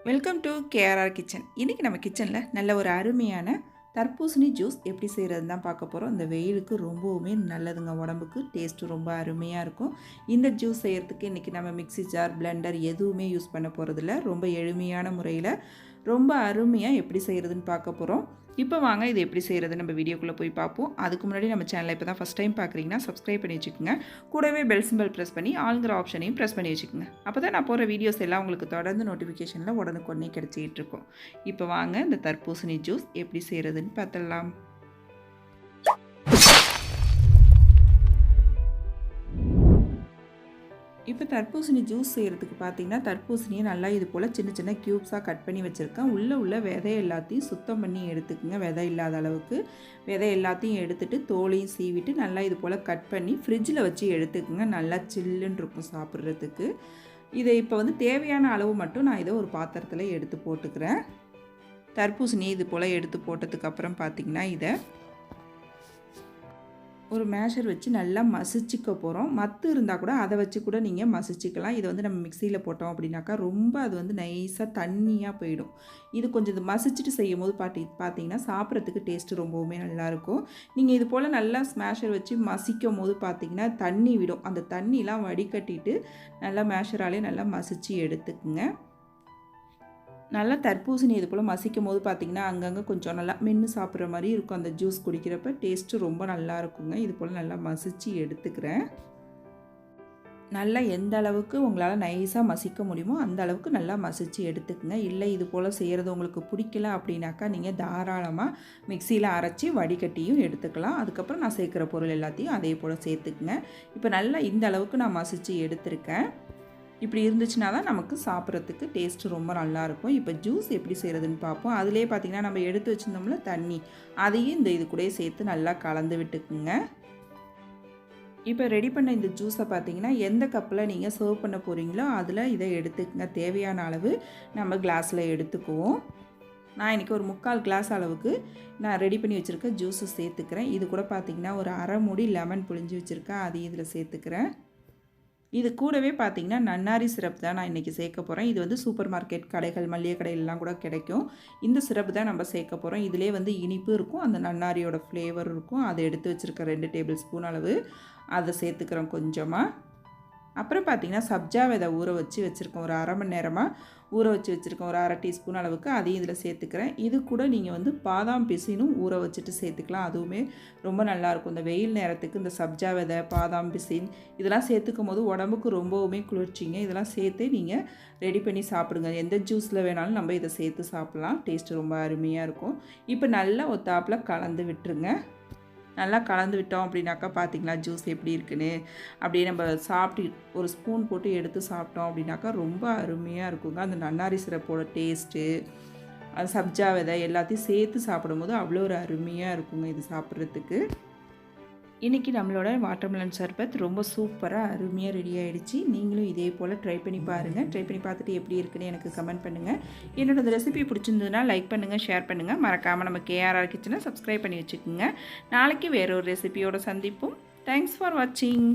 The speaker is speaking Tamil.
Welcome to KRR kitchen. இன்றைக்கி நம்ம கிச்சனில் நல்ல ஒரு அருமையான தர்பூசணி ஜூஸ் எப்படி செய்கிறதுன்னு தான் பார்க்க போகிறோம். இந்த வெயிலுக்கு ரொம்பவுமே நல்லதுங்க, உடம்புக்கு டேஸ்ட்டு ரொம்ப அருமையாக இருக்கும். இந்த ஜூஸ் செய்கிறதுக்கு இன்றைக்கி நம்ம மிக்ஸி ஜார், பிளெண்டர் எதுவுமே யூஸ் பண்ண போகிறதில்ல. ரொம்ப எளிமையான முறையில் ரொம்ப அருமையாக எப்படி செய்கிறதுன்னு பார்க்க போகிறோம். இப்போ வாங்க இது எப்படி செய்கிறது நம்ம வீடியோக்குள்ளே போய் பார்ப்போம். அதுக்கு முன்னாடி நம்ம சேனலை இப்போ தான் ஃபஸ்ட் டைம் பார்க்குறீங்கன்னா சப்ஸ்கிரைப் பண்ணி வச்சுக்கோங்க. கூடவே பெல் சிம்பல் ப்ரெஸ் பண்ணி ஆளுங்கிற ஆப்ஷனையும் ப்ரெஸ் பண்ணி வச்சுக்கோங்க. அப்போ தான் நான் போகிற வீடியோஸ் எல்லாம் உங்களுக்கு தொடர்ந்து நோட்டிஃபிகேஷனில் உடனுக்குடனே கிடச்சிக்கிட்டு இருக்கும். இப்போ வாங்க இந்த தர்பூசணி ஜூஸ் எப்படி செய்கிறதுன்னு பார்த்துடலாம். இப்போ தர்பூசணி ஜூஸ் செய்கிறதுக்கு பார்த்தீங்கன்னா, தர்பூசணியை நல்லா இது போல் சின்ன சின்ன க்யூப்ஸாக கட் பண்ணி வச்சுருக்கேன். உள்ள விதை எல்லாத்தையும் சுத்தம் பண்ணி எடுத்துக்கோங்க. விதை இல்லாத அளவுக்கு விதை எல்லாத்தையும் எடுத்துகிட்டு தோலையும் சீவிட்டு நல்லா இது போல் கட் பண்ணி ஃப்ரிட்ஜில் வச்சு எடுத்துக்கோங்க. நல்லா சில்லுன்னு இருக்கும் சாப்பிட்றதுக்கு. இதை இப்போ தேவையான அளவு மட்டும் நான் இதை ஒரு பாத்திரத்தில் எடுத்து போட்டுக்கிறேன். தர்பூசணி இது போல் எடுத்து போட்டதுக்கப்புறம் பார்த்திங்கன்னா, இதை ஒரு மேஷர் வச்சு நல்லா மசிச்சிக்க போகிறோம். மத்து இருந்தால் கூட அதை வச்சு கூட நீங்கள் மசிச்சிக்கலாம். இதை நம்ம மிக்சியில் போட்டோம் அப்படின்னாக்கா ரொம்ப அது நைஸாக தண்ணியாக போயிடும். இது கொஞ்சம் இது மசிச்சுட்டு செய்யும் போது பார்த்தீங்கன்னா சாப்பிட்றதுக்கு டேஸ்ட்டு ரொம்பவுமே நல்லாயிருக்கும். நீங்கள் இது போல் நல்லா ஸ்மேஷர் வச்சு மசிக்கும் போது பார்த்தீங்கன்னா தண்ணி விடும். அந்த தண்ணிலாம் வடிகட்டிட்டு நல்லா மேஷராலே நல்லா மசிச்சு எடுத்துக்குங்க. நல்லா தர்பூசணி இது போல் மசிக்கும் போது பார்த்திங்கன்னா அங்கங்கே கொஞ்சம் நல்லா மென்று சாப்பிட்ற மாதிரி இருக்கும். அந்த ஜூஸ் குடிக்கிறப்ப டேஸ்ட்டு ரொம்ப நல்லா இருக்குங்க. இது போல் நல்லா மசிச்சு எடுத்துக்கிறேன். நல்லா எந்த அளவுக்கு உங்களால் நைஸாக மசிக்க முடியுமோ அந்த அளவுக்கு நல்லா மசிச்சு எடுத்துக்குங்க. இல்லை இது போல் செய்கிறது உங்களுக்கு பிடிக்கல அப்படின்னாக்கா நீங்கள் தாராளமாக மிக்சியில் அரைச்சி வடிகட்டியும் எடுத்துக்கலாம். அதுக்கப்புறம் நான் சேர்க்குற பொருள் எல்லாத்தையும் அதே போல் சேர்த்துக்குங்க. இப்போ நல்லா இந்த அளவுக்கு நான் மசிச்சு எடுத்திருக்கேன். இப்படி இருந்துச்சுன்னா தான் நமக்கு சாப்பிட்றதுக்கு டேஸ்ட்டு ரொம்ப நல்லாயிருக்கும். இப்போ ஜூஸ் எப்படி செய்கிறதுன்னு பார்ப்போம். அதிலே பார்த்திங்கன்னா நம்ம எடுத்து வச்சுருந்தோம்ல தண்ணி, அதையும் இது கூட சேர்த்து நல்லா கலந்து விட்டுக்குங்க. இப்போ ரெடி பண்ண இந்த ஜூஸை பார்த்திங்கன்னா எந்த கப்பில் நீங்கள் சர்வ் பண்ண போகிறீங்களோ அதில் இதை எடுத்துக்கங்க. தேவையான அளவு நம்ம கிளாஸில் எடுத்துக்குவோம். நான் இன்றைக்கி ஒரு 3/4 கிளாஸ் அளவுக்கு நான் ரெடி பண்ணி வச்சுருக்க ஜூஸை சேர்த்துக்கிறேன். இது கூட பார்த்திங்கன்னா ஒரு அரை மூடி லெமன் புழிஞ்சு வச்சுருக்கேன், அதையும் இதில் சேர்த்துக்கிறேன். இது கூடவே பார்த்திங்கன்னா நன்னாரி சிரப் தான் நான் இன்றைக்கி சேர்க்க போகிறேன். இது சூப்பர் மார்க்கெட் கடைகள், மளிகை கடையிலலாம் கூட கிடைக்கும். இந்த சிரப் தான் நம்ம சேர்க்க போகிறோம். இதிலே இனிப்பு இருக்கும், அந்த நன்னாரியோட ஃப்ளேவர் இருக்கும். அதை எடுத்து வச்சுருக்க 2 டேபிள் ஸ்பூன் அளவு அதை சேர்த்துக்கிறோம் கொஞ்சமாக. அப்புறம் பார்த்திங்கன்னா சப்ஜா விதை ஊற வச்சுருக்கோம். ஒரு அரை மணி நேரமாக ஊற வச்சுருக்கோம். ஒரு அரை டீஸ்பூன் அளவுக்கு அதையும் இதில் சேர்த்துக்கிறேன். இது கூட நீங்கள் பாதாம் பிசினும் ஊற வச்சுட்டு சேர்த்துக்கலாம். அதுவுமே ரொம்ப நல்லாயிருக்கும். இந்த வெயில் நேரத்துக்கு இந்த சப்ஜா விதை, பாதாம் பிசின் இதெல்லாம் சேர்த்துக்கும் போது உடம்புக்கு ரொம்பவுமே குளிர்ச்சிங்க. இதெல்லாம் சேர்த்து நீங்கள் ரெடி பண்ணி சாப்பிடுங்க. எந்த ஜூஸில் வேணாலும் நம்ம இதை சேர்த்து சாப்பிட்லாம். டேஸ்ட்டு ரொம்ப அருமையாக இருக்கும். இப்போ நல்லா ஒத்தாப்பில் கலந்து விட்டுருங்க. நல்லா கலந்து விட்டோம் அப்படின்னாக்கா பார்த்திங்களா ஜூஸ் எப்படி இருக்குன்னு. அப்படியே நம்ம சாப்பிட்டு ஒரு ஸ்பூன் போட்டு எடுத்து சாப்பிட்டோம் அப்படின்னாக்கா ரொம்ப அருமையாக இருக்குங்க. அந்த நன்னாரி சிரப்போட டேஸ்ட்டு, அது சப்ஜா விதை எல்லாத்தையும் சேர்த்து சாப்பிடும்போது அவ்வளோ ஒரு அருமையாக இருக்குங்க இது சாப்பிட்றதுக்கு. இன்றைக்கி நம்மளோட வாட்டர்மெலன் சர்பத் ரொம்ப சூப்பராக அருமையாக ரெடி ஆகிடுச்சு. நீங்களும் இதே போல் ட்ரை பண்ணி பாருங்கள். ட்ரை பண்ணி பார்த்துட்டு எப்படி இருக்குன்னு எனக்கு கமெண்ட் பண்ணுங்கள். என்னோட ரெசிபி பிடிச்சிருந்ததுன்னா லைக் பண்ணுங்கள், ஷேர் பண்ணுங்கள். மறக்காமல் நம்ம கேஆர்ஆர் கிச்சனை சப்ஸ்கிரைப் பண்ணி வச்சுக்கோங்க. நாளைக்கு வேறு ஒரு ரெசிபியோடு சந்திப்போம். தேங்க்ஸ் ஃபார் வாட்சிங்.